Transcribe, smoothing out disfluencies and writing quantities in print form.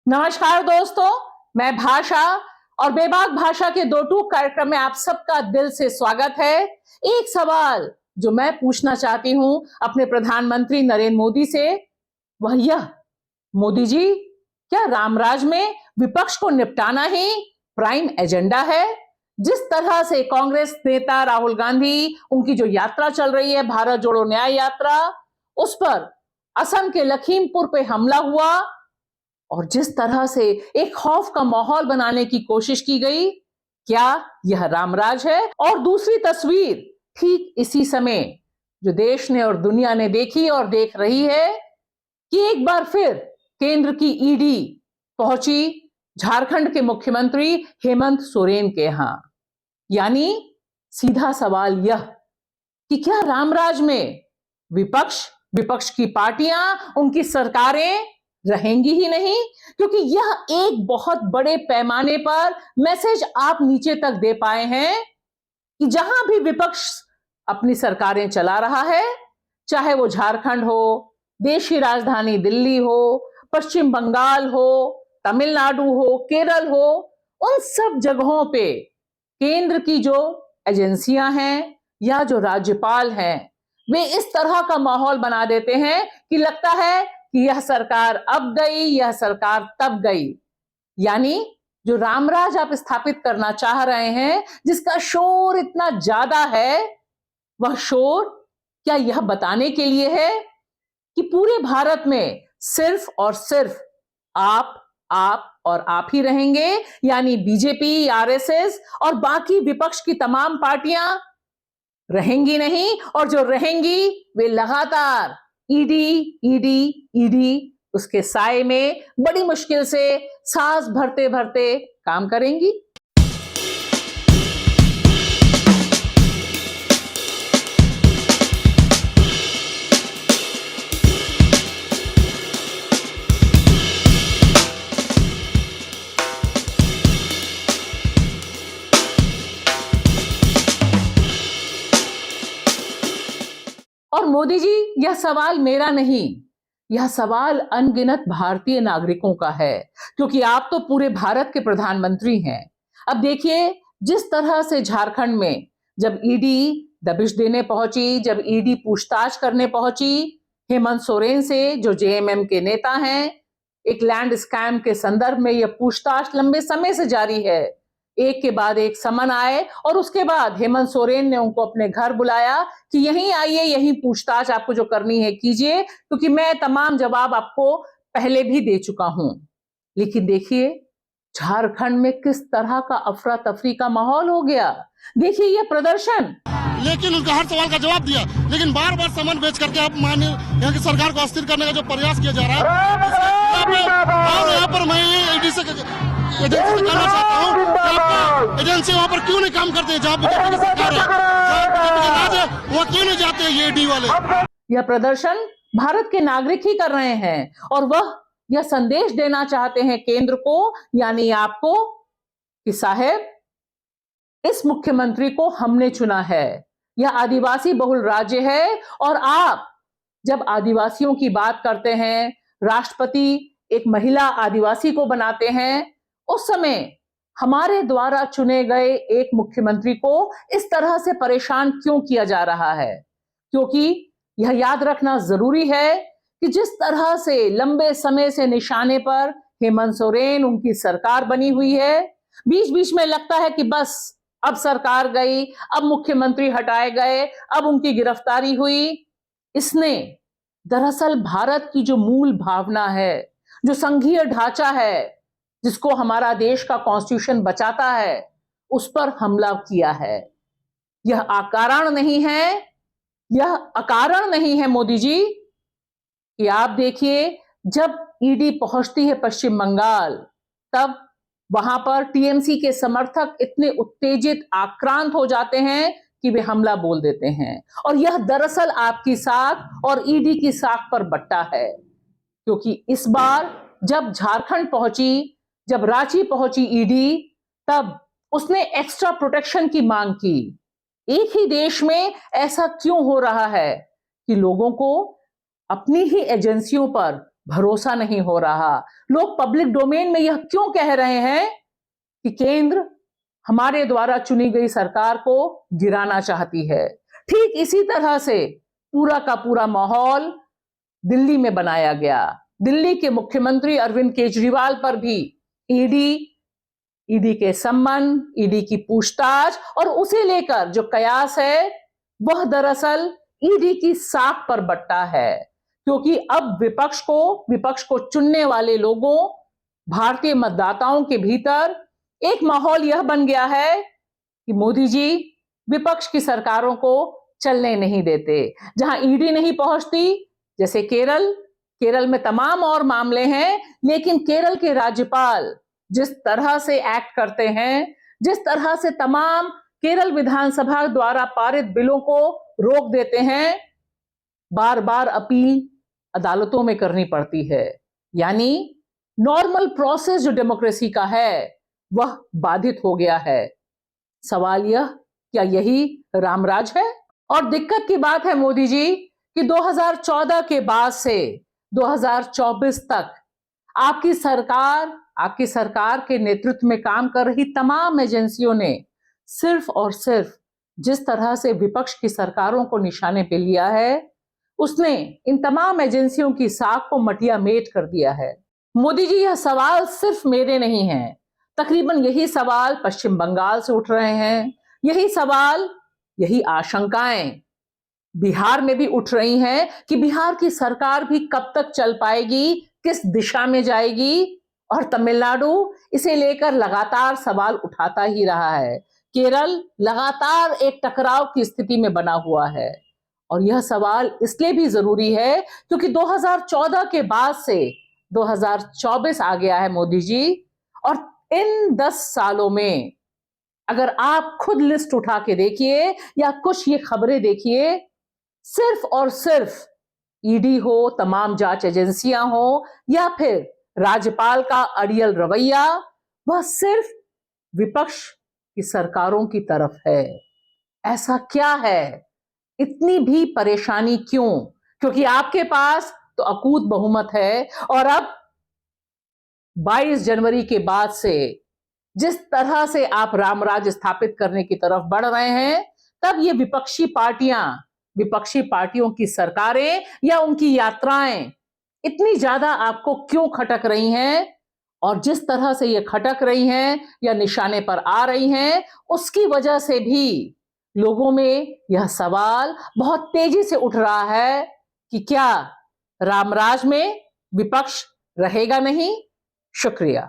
नमस्कार दोस्तों, मैं भाषा और बेबाक भाषा के दो टूक कार्यक्रम में आप सबका दिल से स्वागत है। एक सवाल जो मैं पूछना चाहती हूं अपने प्रधानमंत्री नरेंद्र मोदी से, वह यह, मोदी जी, क्या रामराज में विपक्ष को निपटाना ही प्राइम एजेंडा है? जिस तरह से कांग्रेस नेता राहुल गांधी, उनकी जो यात्रा चल रही है, भारत जोड़ो न्याय यात्रा, उस पर असम के लखीमपुर पे हमला हुआ और जिस तरह से एक खौफ का माहौल बनाने की कोशिश की गई, क्या यह रामराज है? और दूसरी तस्वीर ठीक इसी समय जो देश ने और दुनिया ने देखी और देख रही है कि एक बार फिर केंद्र की ईडी पहुंची झारखंड के मुख्यमंत्री हेमंत सोरेन के यहां। यानी सीधा सवाल यह कि क्या रामराज में विपक्ष की पार्टियां, उनकी सरकारें रहेंगी ही नहीं? क्योंकि यह एक बहुत बड़े पैमाने पर मैसेज आप नीचे तक दे पाए हैं कि जहां भी विपक्ष अपनी सरकारें चला रहा है, चाहे वो झारखंड हो, देश की राजधानी दिल्ली हो, पश्चिम बंगाल हो, तमिलनाडु हो, केरल हो, उन सब जगहों पे केंद्र की जो एजेंसियां हैं या जो राज्यपाल हैं, वे इस तरह का माहौल बना देते हैं कि लगता है कि यह सरकार अब गई, यह सरकार तब गई। यानी जो रामराज आप स्थापित करना चाह रहे हैं, जिसका शोर इतना ज्यादा है, वह शोर क्या यह बताने के लिए है कि पूरे भारत में सिर्फ और सिर्फ आप और आप ही रहेंगे? यानी बीजेपी, आरएसएस और बाकी विपक्ष की तमाम पार्टियां रहेंगी नहीं, और जो रहेंगी वे लगातार ईडी उसके साए में बड़ी मुश्किल से सांस भरते भरते काम करेंगी। और मोदी जी, यह सवाल मेरा नहीं, यह सवाल अनगिनत भारतीय नागरिकों का है, क्योंकि आप तो पूरे भारत के प्रधानमंत्री हैं। अब देखिए, जिस तरह से झारखंड में जब ईडी दबिश देने पहुंची, जब ईडी पूछताछ करने पहुंची हेमंत सोरेन से, जो जेएमएम के नेता हैं, एक लैंड स्कैम के संदर्भ में यह पूछताछ लंबे समय से जारी है। एक के बाद एक समन आए और उसके बाद हेमंत सोरेन ने उनको अपने घर बुलाया कि यहीं आइए, यहीं पूछताछ आपको जो करनी है कीजिए, क्योंकि मैं तमाम जवाब आपको पहले भी दे चुका हूं। लेकिन देखिए झारखंड में किस तरह का अफरा तफरी का माहौल हो गया। देखिए ये प्रदर्शन, लेकिन उनका हर सवाल का जवाब दिया, लेकिन बार बार समन बेच करके आप माननीय यहाँ की सरकार को अस्थिर करने का जो प्रयास किया जा रहा है, और यहाँ पर मैं ईडी से कहना चाहता हूँ, एजेंसी वहाँ पर क्यों नहीं काम करते? जहाँ बीजेपी की सरकार है वहाँ क्यों नहीं जाते ये ईडी वाले? यह प्रदर्शन भारत के नागरिक ही कर रहे हैं और वह यह संदेश देना चाहते हैं केंद्र को, यानी आपको, कि साहब, इस मुख्यमंत्री को हमने चुना है, यह आदिवासी बहुल राज्य है। और आप जब आदिवासियों की बात करते हैं, राष्ट्रपति एक महिला आदिवासी को बनाते हैं, उस समय हमारे द्वारा चुने गए एक मुख्यमंत्री को इस तरह से परेशान क्यों किया जा रहा है? क्योंकि यह याद रखना जरूरी है कि जिस तरह से लंबे समय से निशाने पर हेमंत सोरेन, उनकी सरकार बनी हुई है, बीच बीच में लगता है कि बस अब सरकार गई, अब मुख्यमंत्री हटाए गए, अब उनकी गिरफ्तारी हुई। इसने दरअसल भारत की जो मूल भावना है, जो संघीय ढांचा है, जिसको हमारा देश का कॉन्स्टिट्यूशन बचाता है, उस पर हमला किया है। यह अकारण नहीं है, यह अकारण नहीं है मोदी जी, कि आप देखिए जब ईडी पहुंचती है पश्चिम बंगाल, तब वहां पर टीएमसी के समर्थक इतने उत्तेजित, आक्रांत हो जाते हैं कि वे हमला बोल देते हैं। और यह दरअसल आपकी साख और ईडी की साख पर बट्टा है, क्योंकि इस बार जब झारखंड पहुंची, जब रांची पहुंची ईडी, तब उसने एक्स्ट्रा प्रोटेक्शन की मांग की। एक ही देश में ऐसा क्यों हो रहा है कि लोगों को अपनी ही एजेंसियों पर भरोसा नहीं हो रहा। लोग पब्लिक डोमेन में यह क्यों कह रहे हैं कि केंद्र हमारे द्वारा चुनी गई सरकार को गिराना चाहती है। ठीक इसी तरह से पूरा का पूरा माहौल दिल्ली में बनाया गया। दिल्ली के मुख्यमंत्री अरविंद केजरीवाल पर भी ईडी के सम्मन, ईडी की पूछताछ और उसे लेकर जो कयास है वह दरअसल ईडी की साख पर बट्टा है, क्योंकि अब विपक्ष को चुनने वाले लोगों, भारतीय मतदाताओं के भीतर एक माहौल यह बन गया है कि मोदी जी विपक्ष की सरकारों को चलने नहीं देते। जहां ईडी नहीं पहुंचती, जैसे केरल में तमाम और मामले हैं, लेकिन केरल के राज्यपाल जिस तरह से एक्ट करते हैं, जिस तरह से तमाम केरल विधानसभा द्वारा पारित बिलों को रोक देते हैं, बार बार अपील अदालतों में करनी पड़ती है। यानी नॉर्मल प्रोसेस जो डेमोक्रेसी का है वह बाधित हो गया है। सवाल यह, क्या यही रामराज है? और दिक्कत की बात है मोदी जी कि 2014 के बाद से 2024 तक आपकी सरकार के नेतृत्व में काम कर रही तमाम एजेंसियों ने सिर्फ और सिर्फ जिस तरह से विपक्ष की सरकारों को निशाने पे लिया है, उसने इन तमाम एजेंसियों की साख को मटिया मेट कर दिया है। मोदी जी, यह सवाल सिर्फ मेरे नहीं हैं, तकरीबन यही सवाल पश्चिम बंगाल से उठ रहे हैं, यही आशंकाएं बिहार में भी उठ रही हैं कि बिहार की सरकार भी कब तक चल पाएगी, किस दिशा में जाएगी, और तमिलनाडु इसे लेकर लगातार सवाल उठाता ही रहा है। केरल लगातार एक टकराव की स्थिति में बना हुआ है, और यह सवाल इसलिए भी जरूरी है क्योंकि 2014 के बाद से 2024 आ गया है मोदी जी, और इन 10 सालों में अगर आप खुद लिस्ट उठा के देखिए या कुछ ये खबरें देखिए, सिर्फ और सिर्फ ईडी हो, तमाम जांच एजेंसियां हो, या फिर राज्यपाल का अड़ियल रवैया, वह सिर्फ विपक्ष की सरकारों की तरफ है। ऐसा क्या है? इतनी भी परेशानी क्यों? क्योंकि आपके पास तो अकूत बहुमत है, और अब 22 जनवरी के बाद से जिस तरह से आप रामराज स्थापित करने की तरफ बढ़ रहे हैं, तब ये विपक्षी पार्टियों की सरकारें या उनकी यात्राएं इतनी ज्यादा आपको क्यों खटक रही हैं, और जिस तरह से ये खटक रही हैं या निशाने पर आ रही हैं, उसकी वजह से भी लोगों में यह सवाल बहुत तेजी से उठ रहा है कि क्या रामराज में विपक्ष रहेगा नहीं? शुक्रिया।